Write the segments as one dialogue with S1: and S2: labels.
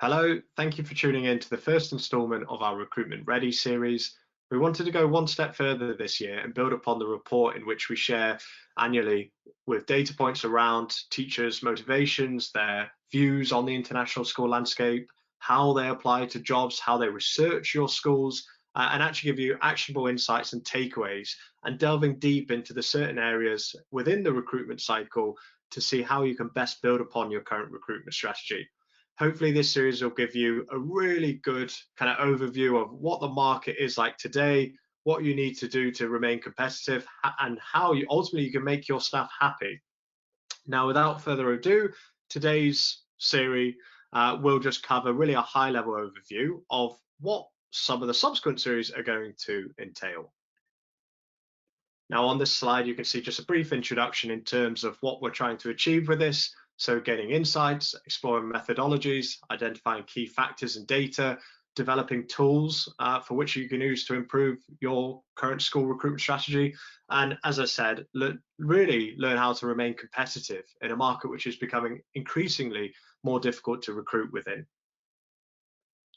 S1: Hello, thank you for tuning in to the first installment of our Recruitment Ready series. We wanted to go one step further this year and build upon the report in which we share annually with data points around teachers' motivations, their views on the international school landscape, how they apply to jobs, how they research your schools, and actually give you actionable insights and takeaways, and delving deep into the certain areas within the recruitment cycle to see how you can best build upon your current recruitment strategy. Hopefully this series will give you a really good kind of overview of what the market is like today, what you need to do to remain competitive, and how you ultimately you can make your staff happy. Now, without further ado, today's series will just cover really a high level overview of what some of the subsequent series are going to entail. Now on this slide, you can see just a brief introduction in terms of what we're trying to achieve with this. So gaining insights, exploring methodologies, identifying key factors and data, developing tools for which you can use to improve your current school recruitment strategy. And as I said, really learn how to remain competitive in a market which is becoming increasingly more difficult to recruit within.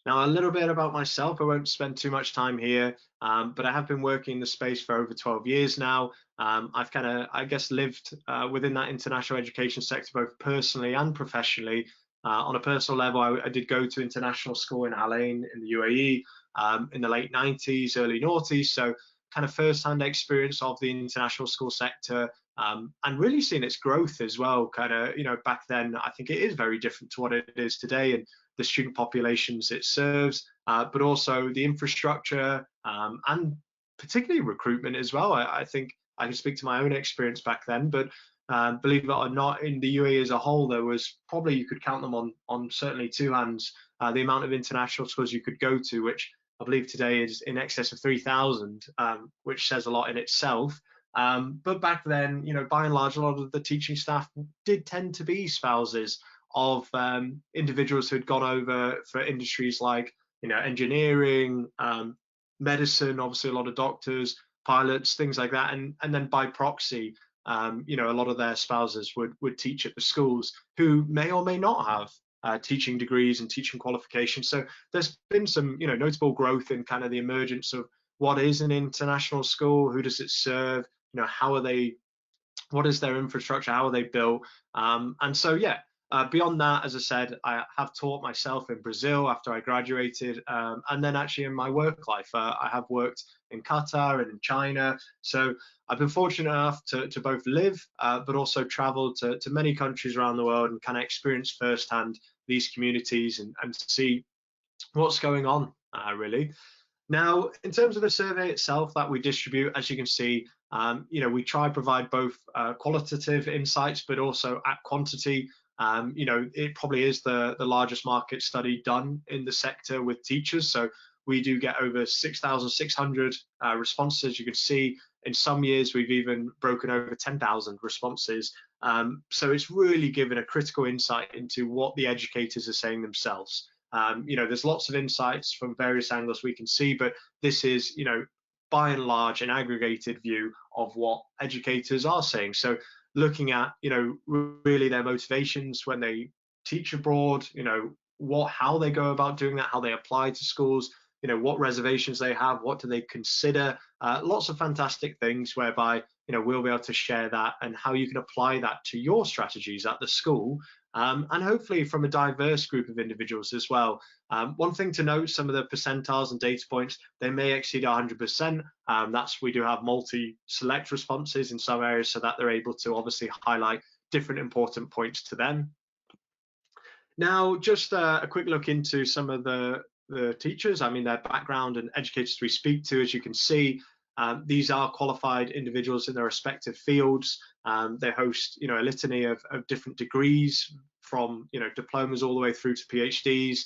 S1: Now, a little bit about myself. I won't spend too much time here, but I have been working in the space for over 12 years now. I've kind of, I guess, lived within that international education sector, both personally and professionally. On a personal level, I did go to international school in Al Ain in the UAE in the late 90s, early noughties. So kind of first-hand experience of the international school sector, and really seeing its growth as well. Kind of, back then, I think it is very different to what it is today. And the student populations it serves, but also the infrastructure and particularly recruitment as well. I think I can speak to my own experience back then, but believe it or not, in the UAE as a whole, there was probably, you could count them on certainly two hands, the amount of international schools you could go to, which I believe today is in excess of 3,000, which says a lot in itself. But back then, by and large, a lot of the teaching staff did tend to be spouses of individuals who had gone over for industries like engineering, medicine, obviously a lot of doctors, pilots, things like that, and then by proxy, a lot of their spouses would teach at the schools who may or may not have teaching degrees and teaching qualifications. So there's been some notable growth in kind of the emergence of what is an international school, who does it serve, how are they, what is their infrastructure, how are they built, and so yeah. Beyond that, as I said, I have taught myself in Brazil after I graduated, and then actually in my work life, I have worked in Qatar and in China. So I've been fortunate enough to both live, but also travel to many countries around the world and kind of experience firsthand these communities and see what's going on, really. Now, in terms of the survey itself that we distribute, as you can see, we try to provide both qualitative insights, but also at quantity. It probably is the largest market study done in the sector with teachers. So we do get over 6,600 responses. You can see in some years we've even broken over 10,000 responses. So it's really given a critical insight into what the educators are saying themselves. There's lots of insights from various angles we can see, but this is, by and large, an aggregated view of what educators are saying. So looking at, really their motivations when they teach abroad, how they go about doing that, how they apply to schools, what reservations they have, what do they consider, lots of fantastic things whereby, we'll be able to share that and how you can apply that to your strategies at the school. And hopefully from a diverse group of individuals as well. One thing to note, some of the percentiles and data points, they may exceed 100%. We do have multi-select responses in some areas so that they're able to obviously highlight different important points to them. Now, just a quick look into some of the teachers, their background and educators we speak to. As you can see, these are qualified individuals in their respective fields. They host, a litany of different degrees from, diplomas all the way through to PhDs.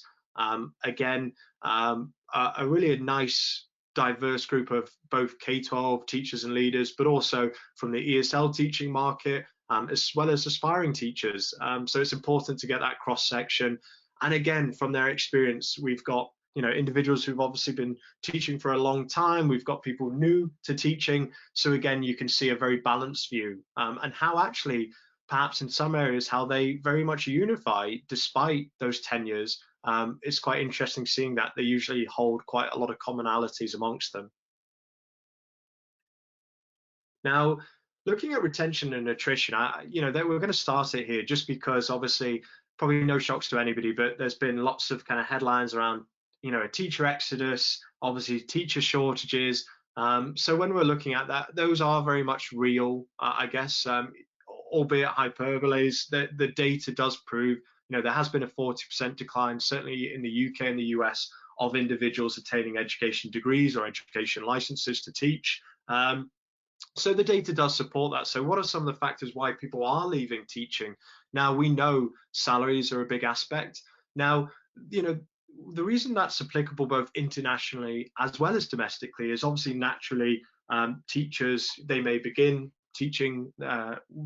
S1: Again, a really nice, diverse group of both K-12 teachers and leaders, but also from the ESL teaching market, as well as aspiring teachers. So it's important to get that cross section. And again, from their experience, we've got individuals who've obviously been teaching for a long time. We've got people new to teaching. So again, you can see a very balanced view, and how actually perhaps in some areas how they very much unify despite those tenures. It's quite interesting seeing that they usually hold quite a lot of commonalities amongst them. Now, looking at retention and attrition, we're going to start it here just because obviously, probably no shocks to anybody, but there's been lots of kind of headlines around, a teacher exodus, obviously teacher shortages. So when we're looking at that, those are very much real, I guess, albeit hyperboles. The data does prove, there has been a 40% decline, certainly in the UK and the US, of individuals attaining education degrees or education licenses to teach. So the data does support that. So what are some of the factors why people are leaving teaching? Now, we know salaries are a big aspect. Now, you know, the reason that's applicable both internationally as well as domestically is obviously naturally teachers, they may begin teaching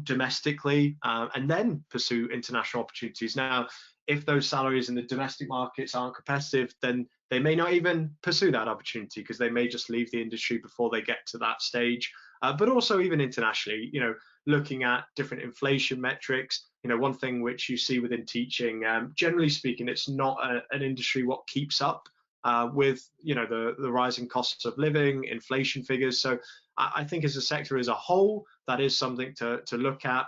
S1: domestically and then pursue international opportunities. Now, if those salaries in the domestic markets aren't competitive, then they may not even pursue that opportunity because they may just leave the industry before they get to that stage. But also even internationally, looking at different inflation metrics, one thing which you see within teaching, generally speaking, it's not an industry what keeps up with, the rising costs of living, inflation figures. So I think as a sector as a whole, that is something to look at.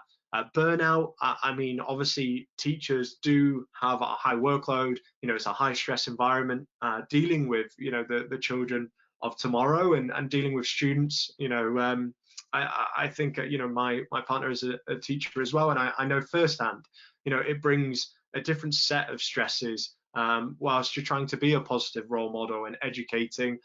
S1: Burnout, I mean, obviously teachers do have a high workload, it's a high stress environment, dealing with, the children of tomorrow and dealing with students. I think my partner is a teacher as well, and I know firsthand, it brings a different set of stresses whilst you're trying to be a positive role model and educating.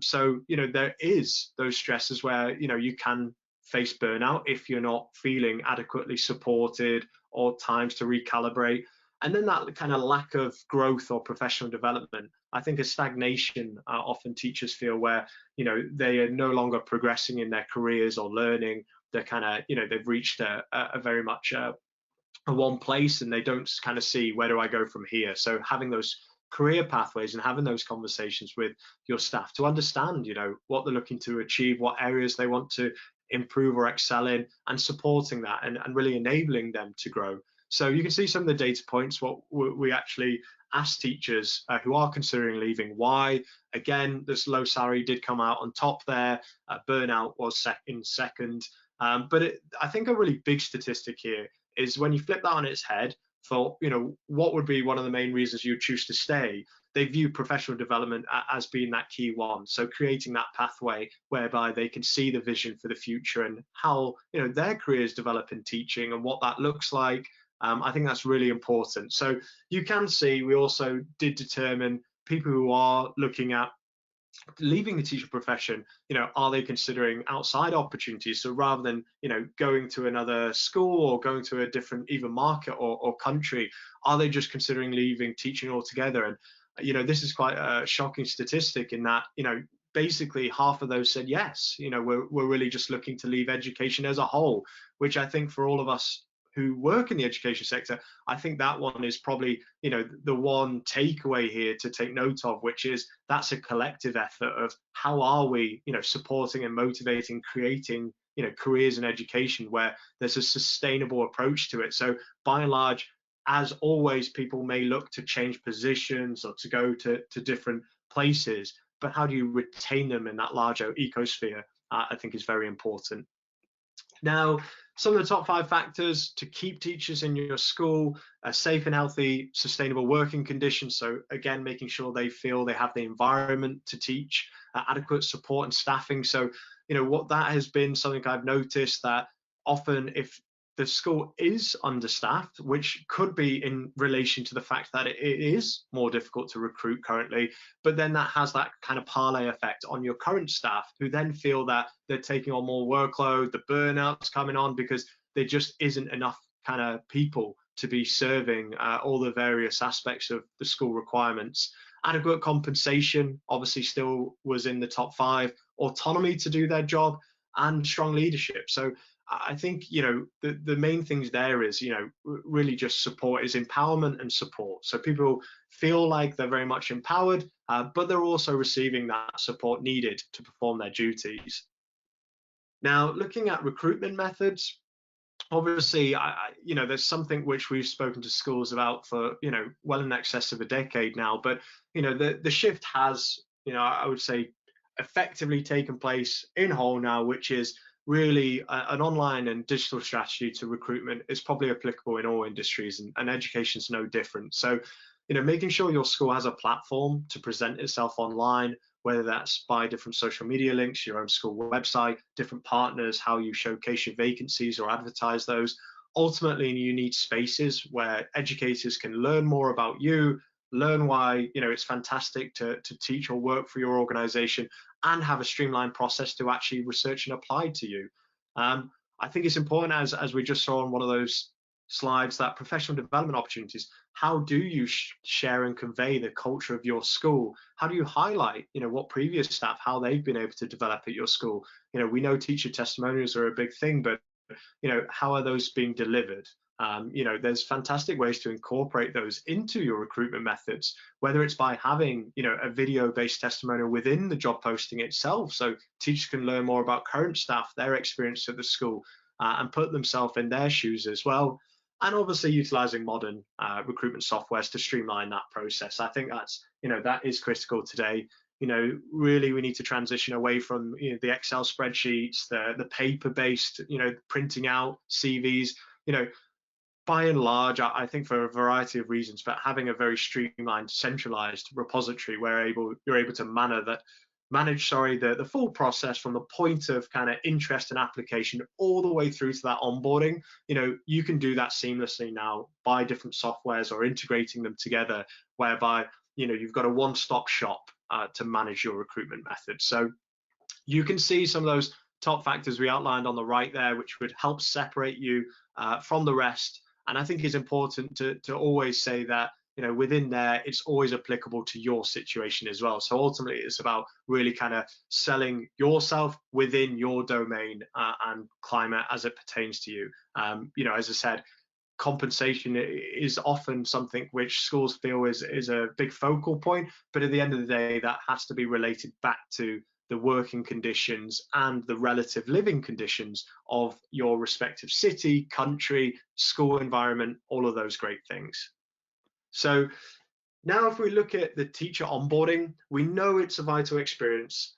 S1: So there is those stresses where you can face burnout if you're not feeling adequately supported or times to recalibrate. And then that kind of lack of growth or professional development, I think a stagnation often teachers feel where, they are no longer progressing in their careers or learning. They're kind of, they've reached a very much a one place and they don't kind of see where do I go from here. So having those career pathways and having those conversations with your staff to understand, what they're looking to achieve, what areas they want to improve or excel in, and supporting that and really enabling them to grow. So you can see some of the data points, what we actually asked teachers who are considering leaving why. Again, this low salary did come out on top there. Burnout was in second. But I think a really big statistic here is when you flip that on its head for, what would be one of the main reasons you choose to stay, they view professional development as being that key one. So creating that pathway whereby they can see the vision for the future and how, their careers develop in teaching and what that looks like. I think that's really important. So you can see we also did determine people who are looking at leaving the teacher profession, are they considering outside opportunities? So rather than, going to another school or going to a different even market or country, are they just considering leaving teaching altogether? And, this is quite a shocking statistic in that, basically half of those said yes, we're really just looking to leave education as a whole, which I think for all of us who work in the education sector, I think that one is probably, the one takeaway here to take note of, which is that's a collective effort of how are we, supporting and motivating, creating, careers in education where there's a sustainable approach to it. So by and large, as always, people may look to change positions or to go to different places, but how do you retain them in that larger ecosphere, I think is very important. Now, some of the top 5 factors to keep teachers in your school: safe and healthy, sustainable working conditions. So again, making sure they feel they have the environment to teach, adequate support and staffing. So, what that has been something I've noticed that often if the school is understaffed, which could be in relation to the fact that it is more difficult to recruit currently, but then that has that kind of parlay effect on your current staff who then feel that they're taking on more workload, the burnout's coming on because there just isn't enough kind of people to be serving all the various aspects of the school requirements. Adequate compensation obviously still was in the top 5, autonomy to do their job, and strong leadership. So I think, the main things there is, really just support, is empowerment and support. So people feel like they're very much empowered, but they're also receiving that support needed to perform their duties. Now, looking at recruitment methods, obviously, there's something which we've spoken to schools about for, well in excess of a decade now. But, the shift has, I would say, effectively taken place in whole now, which is really an online and digital strategy to recruitment is probably applicable in all industries, and education is no different. So, making sure your school has a platform to present itself online, whether that's by different social media links, your own school website, different partners, how you showcase your vacancies or advertise those. Ultimately, you need spaces where educators can learn more about you, learn why it's fantastic to teach or work for your organization, and have a streamlined process to actually research and apply to you. I think it's important, as we just saw on one of those slides, that professional development opportunities. How do you share and convey the culture of your school? How do you highlight what previous staff, how they've been able to develop at your school? We know teacher testimonials are a big thing, but how are those being delivered? There's fantastic ways to incorporate those into your recruitment methods, whether it's by having a video-based testimonial within the job posting itself, so teachers can learn more about current staff, their experience at the school, and put themselves in their shoes as well. And obviously utilizing modern recruitment softwares to streamline that process. I think that is critical today. Really we need to transition away from the Excel spreadsheets, the paper-based, printing out CVs. By and large, I think for a variety of reasons, but having a very streamlined, centralized repository where you're able to manage the full process from the point of kind of interest and application all the way through to that onboarding. You can do that seamlessly now by different softwares or integrating them together, whereby you've got a one-stop shop to manage your recruitment method. So you can see some of those top factors we outlined on the right there, which would help separate you from the rest. And I think it's important to always say that within there, it's always applicable to your situation as well. So ultimately, it's about really kind of selling yourself within your domain and climate as it pertains to you. As I said, compensation is often something which schools feel is a big focal point, but at the end of the day, that has to be related back to the working conditions and the relative living conditions of your respective city, country, school environment, all of those great things. So now if we look at the teacher onboarding, we know it's a vital experience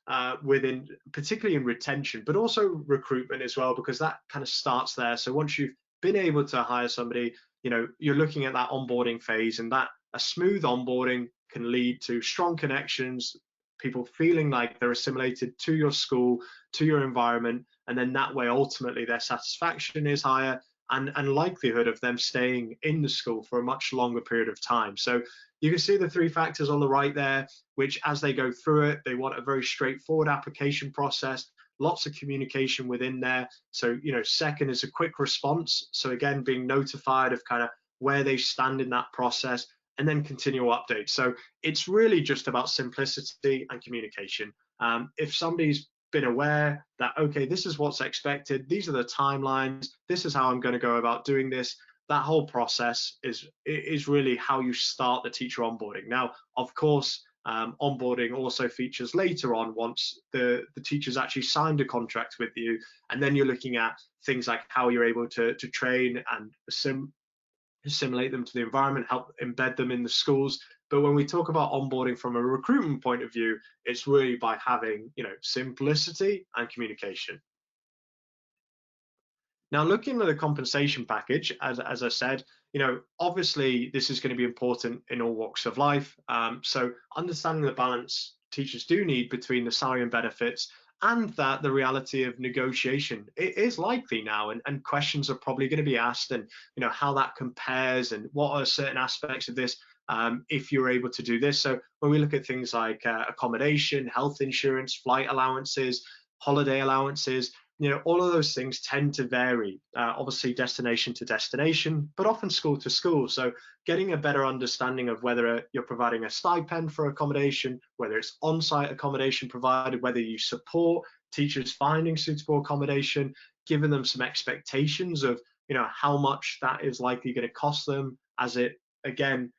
S1: particularly in retention, but also recruitment as well, because that kind of starts there. So once you've been able to hire somebody, you're looking at that onboarding phase, and that a smooth onboarding can lead to strong connections, people feeling like they're assimilated to your school, to your environment, and then that way ultimately their satisfaction is higher and likelihood of them staying in the school for a much longer period of time. So you can see the three factors on the right there, which as they go through it, they want a very straightforward application process, lots of communication within there. So, second is a quick response. So again, being notified of kind of where they stand in that process, and then continual updates. So it's really just about simplicity and communication. If somebody's been aware that, okay, this is what's expected, these are the timelines, this is how I'm going to go about doing this, that whole process is really how you start the teacher onboarding. Now, of course, onboarding also features later on once the teacher's actually signed a contract with you, and then you're looking at things like how you're able to train and assimilate them to the environment, help embed them in the schools. But when we talk about onboarding from a recruitment point of view, it's really by having simplicity and communication. Now, looking at the compensation package, as I said, obviously this is going to be important in all walks of life. So understanding the balance teachers do need between the salary and benefits, and that the reality of negotiation, it is likely now, and questions are probably going to be asked, and how that compares, and what are certain aspects of this if you're able to do this. So when we look at things like accommodation, health insurance, flight allowances, holiday allowances, all of those things tend to vary, obviously destination to destination, but often school to school. So getting a better understanding of whether you're providing a stipend for accommodation, whether it's on-site accommodation provided, whether you support teachers finding suitable accommodation, giving them some expectations of how much that is likely going to cost them, as it, again,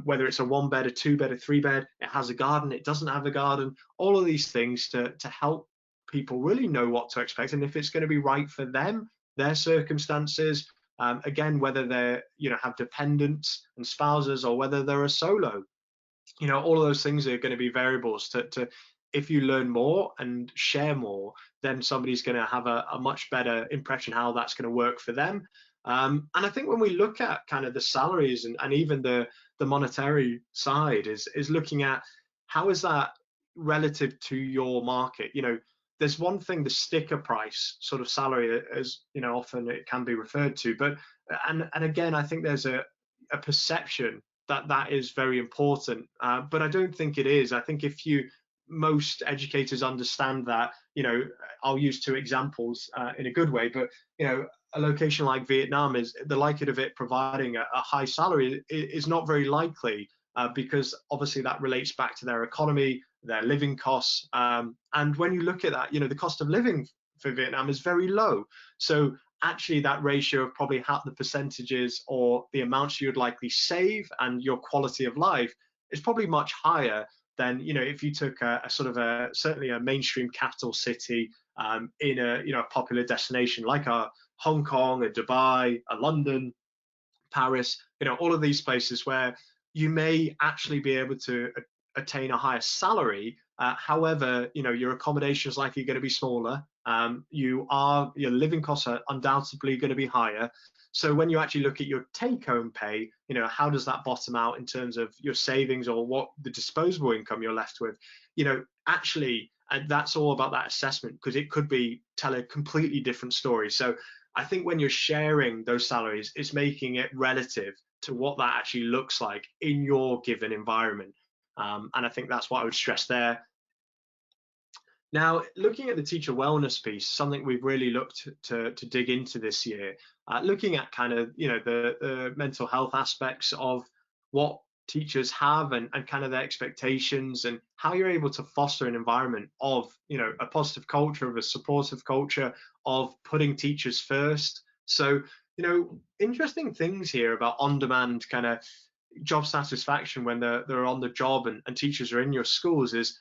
S1: whether it's a 1-bed, a 2-bed, a 3-bed, it has a garden, it doesn't have a garden, all of these things to help people really know what to expect, and if it's going to be right for them, their circumstances. Again, whether they're, have dependents and spouses, or whether they're a solo. All of those things are going to be variables to if you learn more and share more, then somebody's going to have a much better impression how that's going to work for them. And I think when we look at kind of the salaries and even the monetary side is looking at how is that relative to your market. There's one thing, the sticker price sort of salary, as often it can be referred to, but and again, I think there's a perception that is very important, but I don't think it is. I think if most educators understand that, I'll use two examples in a good way, but a location like Vietnam, is the likelihood of it providing a high salary is not very likely, because obviously that relates back to their economy, their living costs, and when you look at that, the cost of living for Vietnam is very low. So actually that ratio of probably how the percentages or the amounts you'd likely save and your quality of life is probably much higher than, if you took a sort of certainly a mainstream capital city, in a popular destination like a Hong Kong, a Dubai, a London, Paris, all of these places where you may actually be able to attain a higher salary. However, your accommodation is likely going to be smaller. Your living costs are undoubtedly going to be higher. So when you actually look at your take-home pay, how does that bottom out in terms of your savings or what the disposable income you're left with? Actually, and that's all about that assessment, because it could tell a completely different story. So I think when you're sharing those salaries, it's making it relative to what that actually looks like in your given environment. And I think that's what I would stress there. Now, looking at the teacher wellness piece, something we've really looked to dig into this year, looking at kind of, the mental health aspects of what teachers have and kind of their expectations, and how you're able to foster an environment of, a positive culture, of a supportive culture, of putting teachers first. So, interesting things here about on-demand kind of job satisfaction when they're on the job and teachers are in your schools is,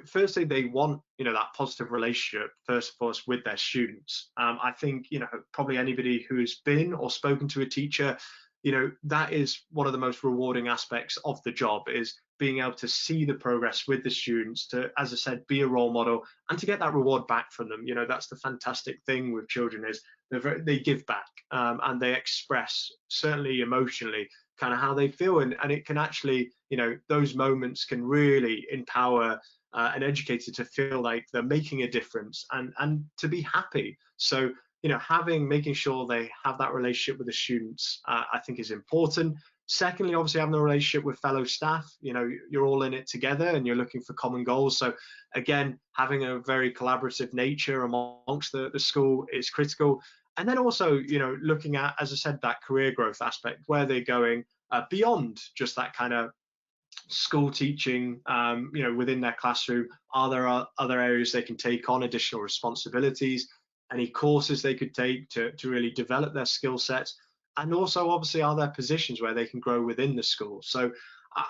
S1: firstly, they want, that positive relationship first of all with their students. I think, probably anybody who's been or spoken to a teacher, that is one of the most rewarding aspects of the job, is being able to see the progress with the students, to, as I said, be a role model and to get that reward back from them. That's the fantastic thing with children, is they give back, and they express, certainly emotionally, kind of how they feel, and it can actually, those moments can really empower an educator to feel like they're making a difference and to be happy. So making sure they have that relationship with the students, I think is important. Secondly, obviously having a relationship with fellow staff. You're all in it together and you're looking for common goals. So again, having a very collaborative nature amongst the school is critical. And then also, looking at, as I said, that career growth aspect, where they're going beyond just that kind of school teaching, within their classroom. Are there other areas they can take on, additional responsibilities, any courses they could take to really develop their skill sets? And also, obviously, are there positions where they can grow within the school? So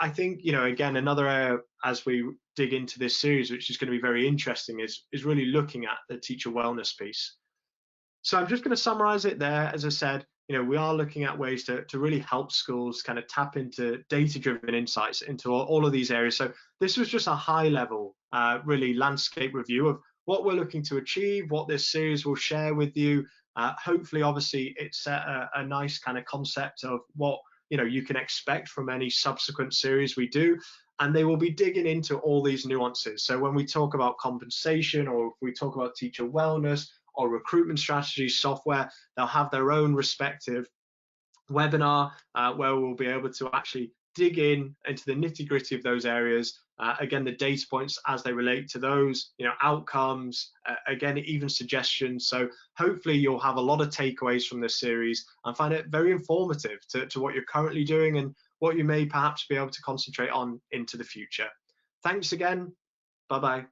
S1: I think, again, another area as we dig into this series, which is going to be very interesting, is really looking at the teacher wellness piece. So I'm just going to summarize it there. As I said, we are looking at ways to really help schools kind of tap into data-driven insights into all of these areas. So this was just a high-level, really landscape review of what we're looking to achieve, what this series will share with you. Hopefully, obviously, it's a nice kind of concept of what you can expect from any subsequent series we do. And they will be digging into all these nuances. So when we talk about compensation, or if we talk about teacher wellness, or recruitment strategies, software, they'll have their own respective webinar where we'll be able to actually dig into the nitty-gritty of those areas. Again, the data points as they relate to those, outcomes, again, even suggestions. So hopefully you'll have a lot of takeaways from this series and find it very informative to what you're currently doing and what you may perhaps be able to concentrate on into the future. Thanks again. Bye-bye.